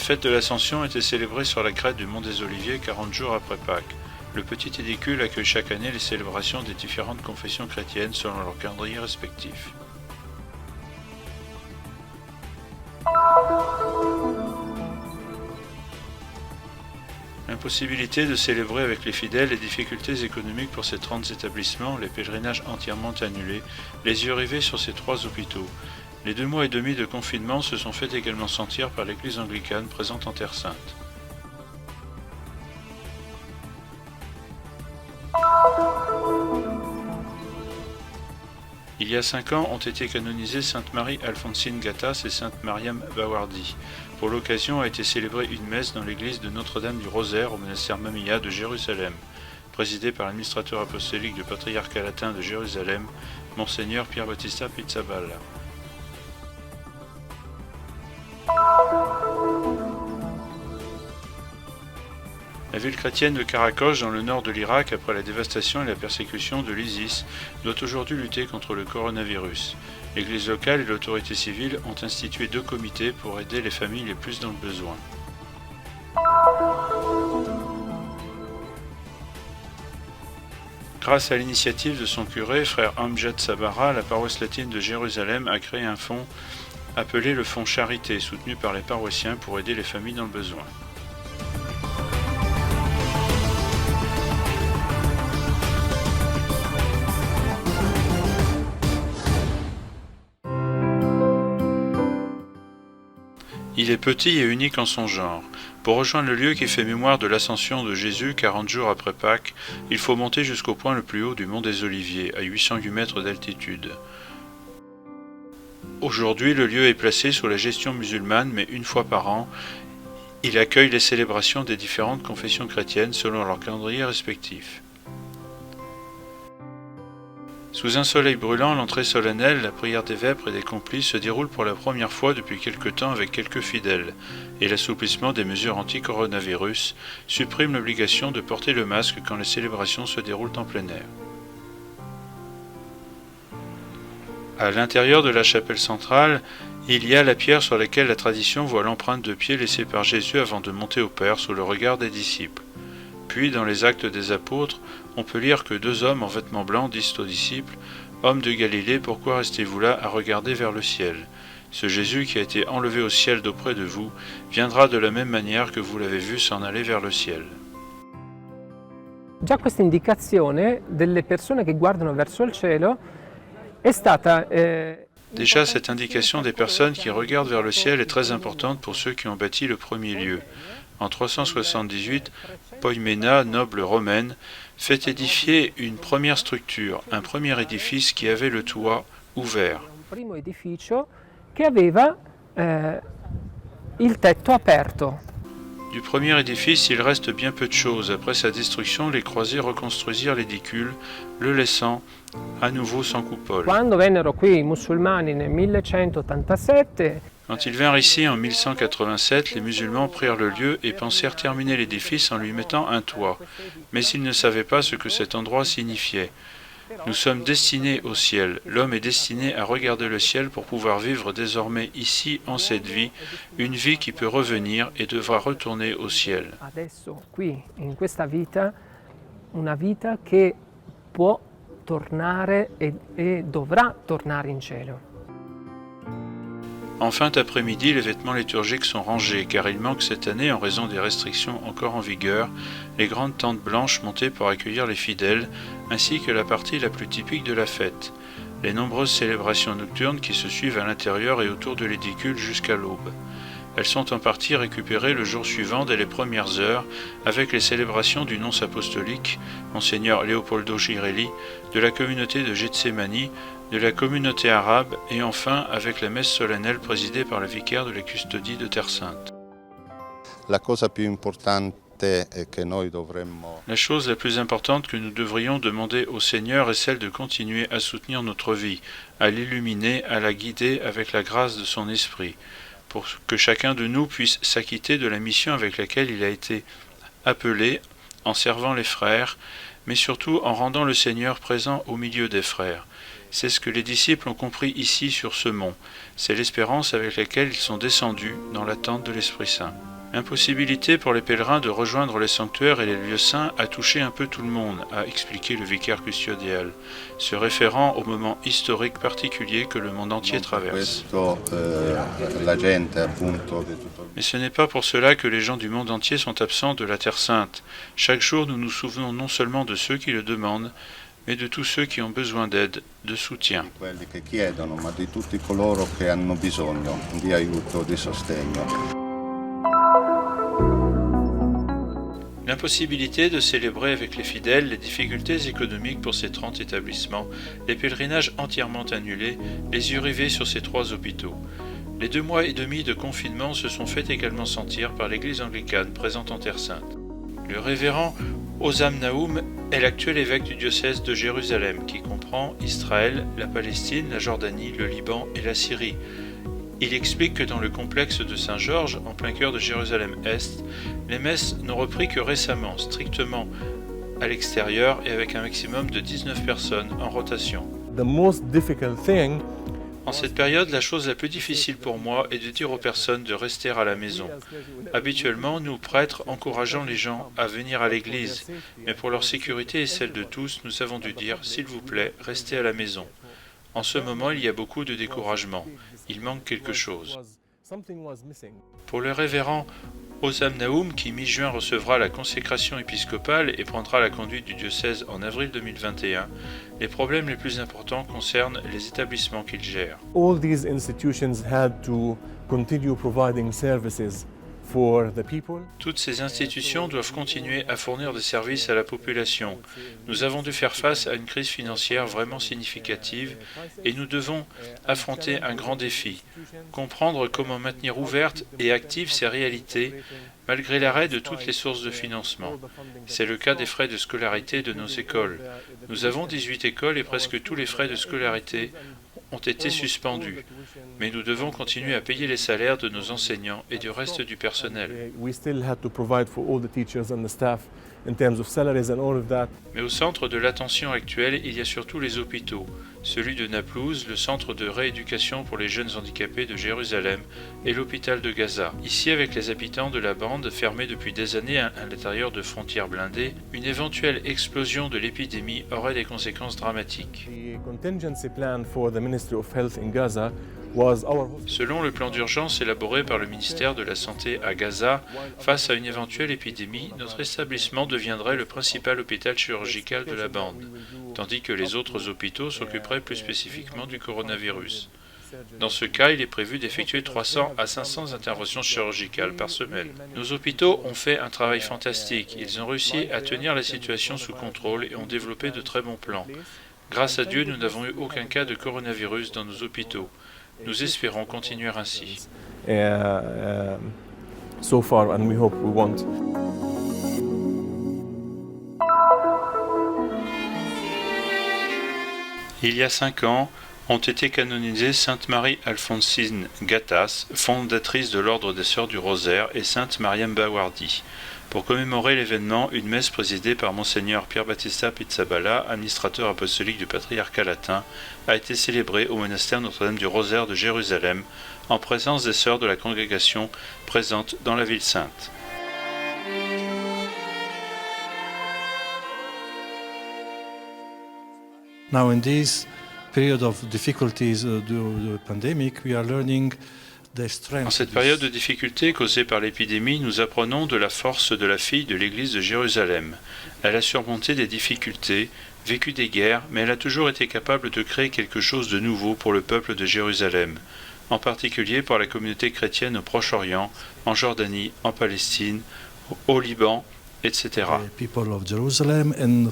fête de l'Ascension était célébrée sur la crête du Mont des Oliviers 40 jours après Pâques. Le petit édicule accueille chaque année les célébrations des différentes confessions chrétiennes selon leur calendrier respectif. Impossibilité de célébrer avec les fidèles, les difficultés économiques pour ces 30 établissements, les pèlerinages entièrement annulés, les yeux rivés sur ces 3 hôpitaux. Les 2 mois et demi de confinement se sont fait également sentir par l'église anglicane présente en Terre Sainte. Il y a 5 ans ont été canonisées Sainte Marie Alphonsine Gattas et Sainte Mariam Bawardi. Pour l'occasion a été célébrée une messe dans l'église de Notre-Dame du Rosaire au monastère Mamia de Jérusalem, présidée par l'administrateur apostolique du patriarcat latin de Jérusalem, Monseigneur Pierre Battista Pizzaballa. La ville chrétienne de Karakosh, dans le nord de l'Irak, après la dévastation et la persécution de l'ISIS, doit aujourd'hui lutter contre le coronavirus. L'église locale et l'autorité civile ont institué 2 comités pour aider les familles les plus dans le besoin. Grâce à l'initiative de son curé, frère Amjad Sabara, la paroisse latine de Jérusalem a créé un fonds appelé le Fonds Charité, soutenu par les paroissiens pour aider les familles dans le besoin. Il est petit et unique en son genre. Pour rejoindre le lieu qui fait mémoire de l'ascension de Jésus 40 jours après Pâques, il faut monter jusqu'au point le plus haut du Mont des Oliviers, à 808 mètres d'altitude. Aujourd'hui, le lieu est placé sous la gestion musulmane, mais une fois par an, il accueille les célébrations des différentes confessions chrétiennes selon leur calendrier respectif. Sous un soleil brûlant, l'entrée solennelle, la prière des vêpres et des complices se déroule pour la première fois depuis quelque temps avec quelques fidèles, et l'assouplissement des mesures anti-coronavirus supprime l'obligation de porter le masque quand les célébrations se déroulent en plein air. À l'intérieur de la chapelle centrale, il y a la pierre sur laquelle la tradition voit l'empreinte de pied laissée par Jésus avant de monter au Père sous le regard des disciples. Puis, dans les Actes des Apôtres, on peut lire que 2 hommes en vêtements blancs disent aux disciples « Hommes de Galilée, pourquoi restez-vous là à regarder vers le ciel ? Ce Jésus qui a été enlevé au ciel d'auprès de vous viendra de la même manière que vous l'avez vu s'en aller vers le ciel. » Già questa indicazione delle persone che guardano verso il cielo è stata Déjà, cette indication des personnes qui regardent vers le ciel est très importante pour ceux qui ont bâti le premier lieu. En 378, Poimena, noble romaine, fait édifier une première structure, un premier édifice qui avait le toit ouvert. un primo edificio che aveva il tetto aperto. Du premier édifice, il reste bien peu de choses. Après sa destruction, les croisés reconstruisirent l'édicule, le laissant à nouveau sans coupole. Quando vennero qui i musulmani nel 1187, Quand ils vinrent ici en 1187, les musulmans prirent le lieu et pensèrent terminer l'édifice en lui mettant un toit. Mais ils ne savaient pas ce que cet endroit signifiait. Nous sommes destinés au ciel. L'homme est destiné à regarder le ciel pour pouvoir vivre désormais ici en cette vie, une vie qui peut revenir et devra retourner au ciel. adesso qui in questa vita, una vita che può tornare e dovrà tornare in cielo. En fin d'après-midi, les vêtements liturgiques sont rangés, car il manque cette année, en raison des restrictions encore en vigueur, les grandes tentes blanches montées pour accueillir les fidèles, ainsi que la partie la plus typique de la fête, les nombreuses célébrations nocturnes qui se suivent à l'intérieur et autour de l'édicule jusqu'à l'aube. Elles sont en partie récupérées le jour suivant dès les premières heures, avec les célébrations du nonce apostolique, Monseigneur Leopoldo Girelli, de la communauté de Gethsémani, de la communauté arabe et enfin avec la messe solennelle présidée par le vicaire de la custodie de Terre Sainte. La chose la plus importante que nous devrions demander au Seigneur est celle de continuer à soutenir notre vie, à l'illuminer, à la guider avec la grâce de son esprit, pour que chacun de nous puisse s'acquitter de la mission avec laquelle il a été appelé en servant les frères, mais surtout en rendant le Seigneur présent au milieu des frères. C'est ce que les disciples ont compris ici sur ce mont. C'est l'espérance avec laquelle ils sont descendus dans l'attente de l'Esprit Saint. L'impossibilité pour les pèlerins de rejoindre les sanctuaires et les lieux saints a touché un peu tout le monde, a expliqué le vicaire custodial, se référant au moment historique particulier que le monde entier traverse. Mais ce n'est pas pour cela que les gens du monde entier sont absents de la Terre Sainte. Chaque jour, nous nous souvenons non seulement de ceux qui le demandent, mais de tous ceux qui ont besoin d'aide, de soutien. Quelli che chiedono, ma di tutti coloro che hanno bisogno di aiuto, di sostegno. L'impossibilité de célébrer avec les fidèles, les difficultés économiques pour ces 30 établissements, les pèlerinages entièrement annulés, les yeux rivés sur ces 3 hôpitaux. Les 2 mois et demi de confinement se sont fait également sentir par l'Église anglicane présente en Terre Sainte. Le révérend Osam Naoum est l'actuel évêque du diocèse de Jérusalem, qui comprend Israël, la Palestine, la Jordanie, le Liban et la Syrie. Il explique que dans le complexe de Saint-Georges, en plein cœur de Jérusalem-Est, les messes n'ont repris que récemment, strictement à l'extérieur et avec un maximum de 19 personnes en rotation. En cette période, la chose la plus difficile pour moi est de dire aux personnes de rester à la maison. Habituellement, nous, prêtres, encourageons les gens à venir à l'église, mais pour leur sécurité et celle de tous, nous avons dû dire « S'il vous plaît, restez à la maison ». En ce moment, il y a beaucoup de découragement. Il manque quelque chose. Pour le révérend Osam Naoum, qui mi-juin recevra la consécration épiscopale et prendra la conduite du diocèse en avril 2021, les problèmes les plus importants concernent les établissements qu'il gère. All these institutions had to continue providing services for the people. Toutes ces institutions doivent continuer à fournir des services à la population. Nous avons dû faire face à une crise financière vraiment significative et nous devons affronter un grand défi, comprendre comment maintenir ouvertes et actives ces réalités malgré l'arrêt de toutes les sources de financement. C'est le cas des frais de scolarité de nos écoles. Nous avons 18 écoles et presque tous les frais de scolarité ont été suspendus, mais nous devons continuer à payer les salaires de nos enseignants et du reste du personnel. Mais au centre de l'attention actuelle, il y a surtout les hôpitaux, celui de Naplouse, le centre de rééducation pour les jeunes handicapés de Jérusalem et l'hôpital de Gaza. Ici, avec les habitants de la bande fermés depuis des années à l'intérieur de frontières blindées, une éventuelle explosion de l'épidémie aurait des conséquences dramatiques. Selon le plan d'urgence élaboré par le ministère de la Santé à Gaza, face à une éventuelle épidémie, notre établissement deviendrait le principal hôpital chirurgical de la bande, tandis que les autres hôpitaux s'occuperaient plus spécifiquement du coronavirus. Dans ce cas, il est prévu d'effectuer 300 à 500 interventions chirurgicales par semaine. Nos hôpitaux ont fait un travail fantastique. Ils ont réussi à tenir la situation sous contrôle et ont développé de très bons plans. Grâce à Dieu, nous n'avons eu aucun cas de coronavirus dans nos hôpitaux. Nous espérons continuer ainsi. So far, and we hope we won't. Il y a 5 ans, ont été canonisées Sainte Marie-Alphonsine Gattas, fondatrice de l'Ordre des Sœurs du Rosaire, et Sainte Mariam Bawardi. Pour commémorer l'événement, une messe présidée par Monseigneur Pier Battista Pizzaballa, administrateur apostolique du patriarcat latin, a été célébrée au monastère Notre-Dame du Rosaire de Jérusalem, en présence des sœurs de la congrégation présente dans la ville sainte. Now in this period of difficulties due to the pandemic, we are learning. En cette période de difficulté causée par l'épidémie, nous apprenons de la force de la fille de l'église de Jérusalem. Elle a surmonté des difficultés, vécu des guerres, mais elle a toujours été capable de créer quelque chose de nouveau pour le peuple de Jérusalem, en particulier pour la communauté chrétienne au Proche-Orient, en Jordanie, en Palestine, au Liban, etc. People of Jerusalem and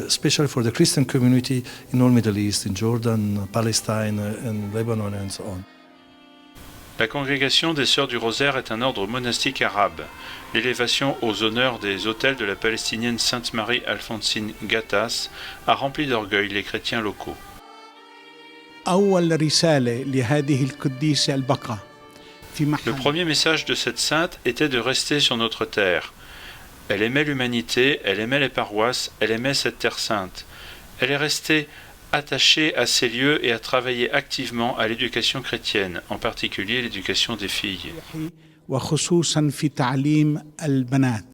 especially for the Christian community in all Middle East, in Jordan, Palestine and Lebanon and so on. La congrégation des Sœurs du Rosaire est un ordre monastique arabe. L'élévation aux honneurs des autels de la palestinienne Sainte Marie-Alphonsine Gattas a rempli d'orgueil les chrétiens locaux. Le premier message de cette sainte était de rester sur notre terre. Elle aimait l'humanité, elle aimait les paroisses, elle aimait cette terre sainte. Elle est restée attachée à ces lieux et a travaillé activement à l'éducation chrétienne, en particulier l'éducation des filles. وخصوصا في تعليم البنات.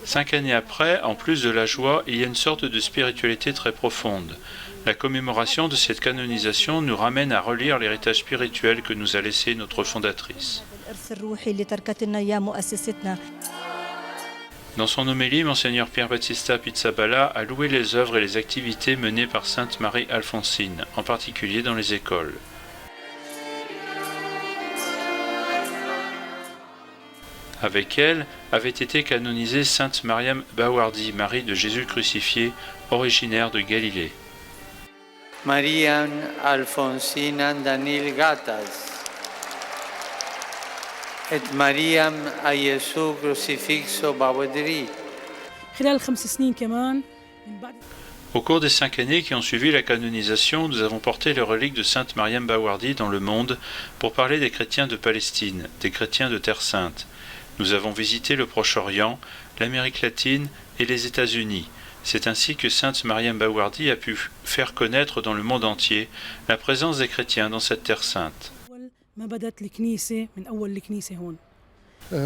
5 années après, en plus de la joie, il y a une sorte de spiritualité très profonde. La commémoration de cette canonisation nous ramène à relire l'héritage spirituel que nous a laissé notre fondatrice. Dans son homélie, Monseigneur Pierre Battista Pizzaballa a loué les œuvres et les activités menées par Sainte Marie Alphonsine, en particulier dans les écoles. Avec elle avait été canonisée Sainte Mariam Bawardi, Marie de Jésus crucifié, originaire de Galilée. Mariam Alfonsina Danil Gatas et Mariam a Jésus crucifixo Bawadri. Au cours des 5 années qui ont suivi la canonisation, nous avons porté les reliques de Sainte Mariam Bawardi dans le monde pour parler des chrétiens de Palestine, des chrétiens de Terre Sainte. Nous avons visité le Proche-Orient, l'Amérique latine et les États-Unis. C'est ainsi que Sainte Mariam Bawardi a pu faire connaître dans le monde entier la présence des chrétiens dans cette terre sainte.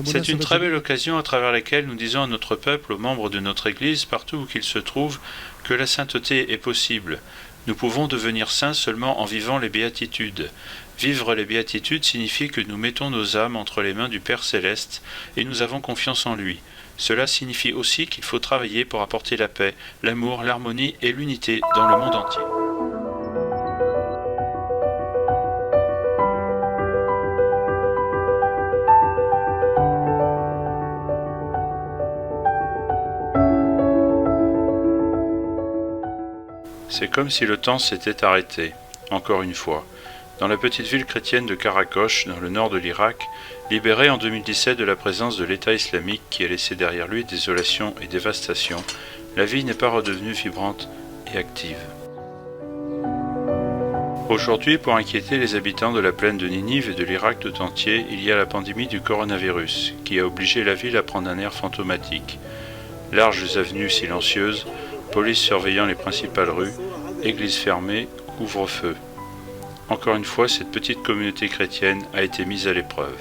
C'est une très belle occasion à travers laquelle nous disons à notre peuple, aux membres de notre Église, partout où qu'ils se trouvent, que la sainteté est possible. Nous pouvons devenir saints seulement en vivant les béatitudes. Vivre les béatitudes signifie que nous mettons nos âmes entre les mains du Père Céleste et nous avons confiance en lui. Cela signifie aussi qu'il faut travailler pour apporter la paix, l'amour, l'harmonie et l'unité dans le monde entier. C'est comme si le temps s'était arrêté, encore une fois. Dans la petite ville chrétienne de Karakosh, dans le nord de l'Irak, libérée en 2017 de la présence de l'État islamique qui a laissé derrière lui désolation et dévastation, la vie n'est pas redevenue vibrante et active. Aujourd'hui, pour inquiéter les habitants de la plaine de Ninive et de l'Irak tout entier, il y a la pandémie du coronavirus, qui a obligé la ville à prendre un air fantomatique. Larges avenues silencieuses, police surveillant les principales rues, églises fermées, couvre-feu. Encore une fois, cette petite communauté chrétienne a été mise à l'épreuve.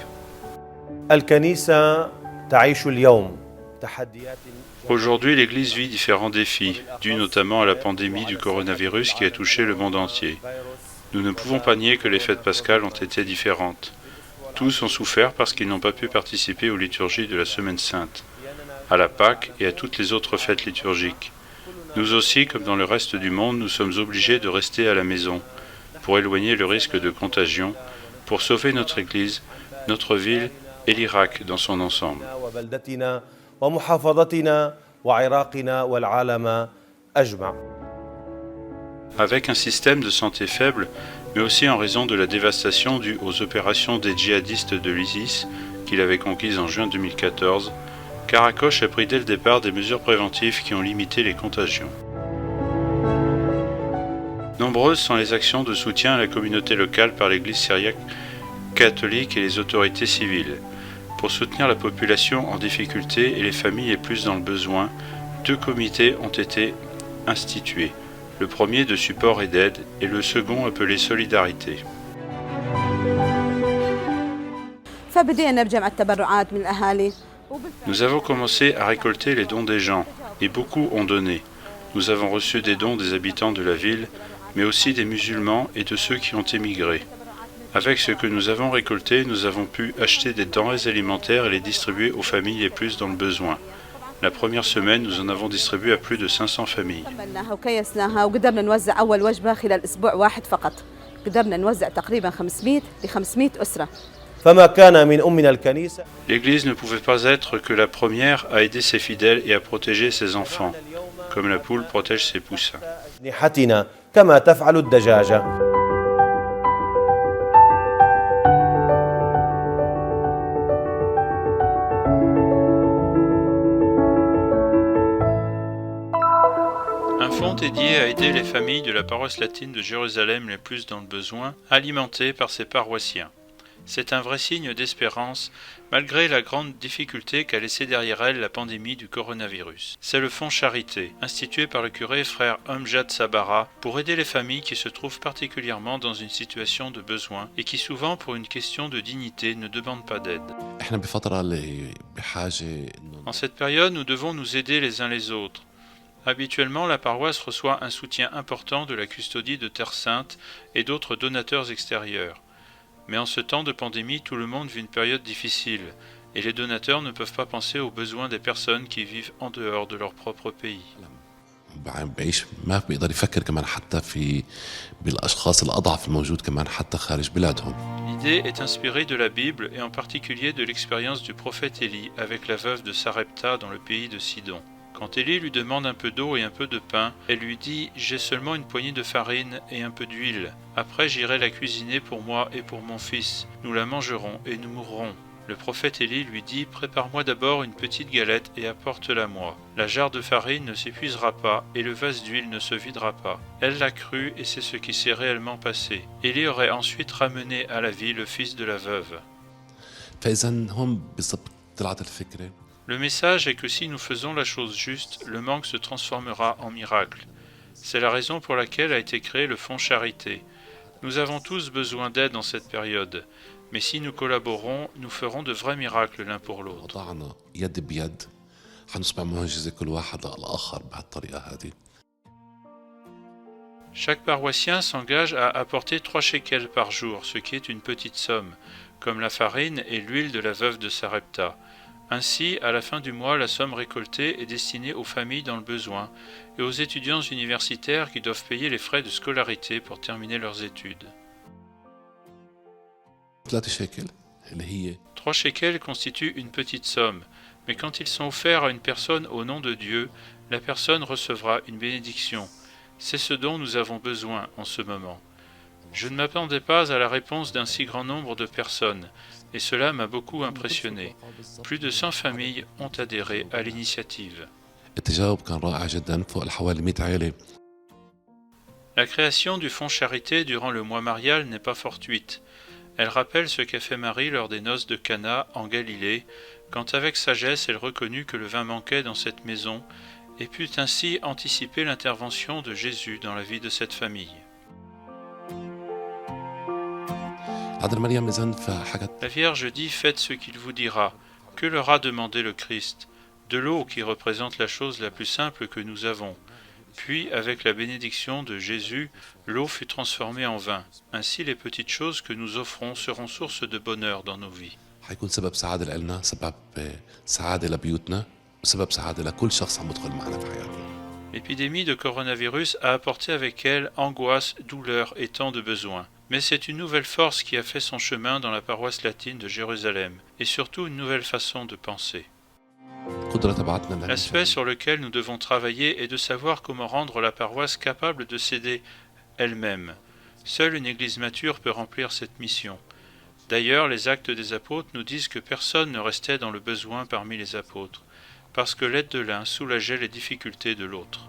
Aujourd'hui, l'Église vit différents défis, dus notamment à la pandémie du coronavirus qui a touché le monde entier. Nous ne pouvons pas nier que les fêtes pascales ont été différentes. Tous ont souffert parce qu'ils n'ont pas pu participer aux liturgies de la Semaine Sainte, à la Pâque et à toutes les autres fêtes liturgiques. Nous aussi, comme dans le reste du monde, nous sommes obligés de rester à la maison, pour éloigner le risque de contagion, pour sauver notre Église, notre ville et l'Irak dans son ensemble. Avec un système de santé faible, mais aussi en raison de la dévastation due aux opérations des djihadistes de l'ISIS, qu'il avait conquises en juin 2014, Karakosh a pris dès le départ des mesures préventives qui ont limité les contagions. Nombreuses sont les actions de soutien à la communauté locale par l'Église syriaque catholique et les autorités civiles. Pour soutenir la population en difficulté et les familles les plus dans le besoin, 2 comités ont été institués. Le premier de support et d'aide et le second appelé Solidarité. Nous avons commencé à récolter les dons des gens et beaucoup ont donné. Nous avons reçu des dons des habitants de la ville, mais aussi des musulmans et de ceux qui ont émigré. Avec ce que nous avons récolté, nous avons pu acheter des denrées alimentaires et les distribuer aux familles les plus dans le besoin. La première semaine, nous en avons distribué à plus de 500 familles. L'Église ne pouvait pas être que la première à aider ses fidèles et à protéger ses enfants, comme la poule protège ses poussins. Un fonds dédié à aider les familles de la paroisse latine de Jérusalem les plus dans le besoin, alimentées par ses paroissiens. C'est un vrai signe d'espérance, malgré la grande difficulté qu'a laissé derrière elle la pandémie du coronavirus. C'est le fonds Charité, institué par le curé frère Amjad Sabara, pour aider les familles qui se trouvent particulièrement dans une situation de besoin et qui souvent, pour une question de dignité, ne demandent pas d'aide. En cette période, nous devons nous aider les uns les autres. Habituellement, la paroisse reçoit un soutien important de la custodie de Terre Sainte et d'autres donateurs extérieurs. Mais en ce temps de pandémie, tout le monde vit une période difficile, et les donateurs ne peuvent pas penser aux besoins des personnes qui vivent en dehors de leur propre pays. بعيش ما بيقدر يفكر كمان حتى في بالاشخاص الاضعف الموجود كمان حتى خارج بلادهم. L'idée est inspirée de la Bible et en particulier de l'expérience du prophète Élie avec la veuve de Sarepta dans le pays de Sidon. Quand Élie lui demande un peu d'eau et un peu de pain, elle lui dit « J'ai seulement une poignée de farine et un peu d'huile. Après j'irai la cuisiner pour moi et pour mon fils. Nous la mangerons et nous mourrons. » Le prophète Élie lui dit « Prépare-moi d'abord une petite galette et apporte-la-moi. La jarre de farine ne s'épuisera pas et le vase d'huile ne se videra pas. » Elle l'a cru et c'est ce qui s'est réellement passé. Élie aurait ensuite ramené à la vie le fils de la veuve. Le message est que si nous faisons la chose juste, le manque se transformera en miracle. C'est la raison pour laquelle a été créé le fonds Charité. Nous avons tous besoin d'aide en cette période, mais si nous collaborons, nous ferons de vrais miracles l'un pour l'autre. Chaque paroissien s'engage à apporter 3 shekels par jour, ce qui est une petite somme, comme la farine et l'huile de la veuve de Sarepta. Ainsi, à la fin du mois, la somme récoltée est destinée aux familles dans le besoin et aux étudiants universitaires qui doivent payer les frais de scolarité pour terminer leurs études. 3 shekels constituent une petite somme, mais quand ils sont offerts à une personne au nom de Dieu, la personne recevra une bénédiction. C'est ce dont nous avons besoin en ce moment. Je ne m'attendais pas à la réponse d'un si grand nombre de personnes, et cela m'a beaucoup impressionné. Plus de 100 familles ont adhéré à l'initiative. La création du fonds Charité durant le mois marial n'est pas fortuite. Elle rappelle ce qu'a fait Marie lors des noces de Cana en Galilée, quand avec sagesse elle reconnut que le vin manquait dans cette maison, et put ainsi anticiper l'intervention de Jésus dans la vie de cette famille. La Vierge dit « Faites ce qu'il vous dira ». Que leur a demandé le Christ? De l'eau qui représente la chose la plus simple que nous avons. Puis, avec la bénédiction de Jésus, l'eau fut transformée en vin. Ainsi, les petites choses que nous offrons seront source de bonheur dans nos vies. L'épidémie de coronavirus a apporté avec elle angoisse, douleur et tant de besoins. Mais c'est une nouvelle force qui a fait son chemin dans la paroisse latine de Jérusalem, et surtout une nouvelle façon de penser. L'aspect sur lequel nous devons travailler est de savoir comment rendre la paroisse capable de s'aider elle-même. Seule une église mature peut remplir cette mission. D'ailleurs, les actes des apôtres nous disent que personne ne restait dans le besoin parmi les apôtres, parce que l'aide de l'un soulageait les difficultés de l'autre.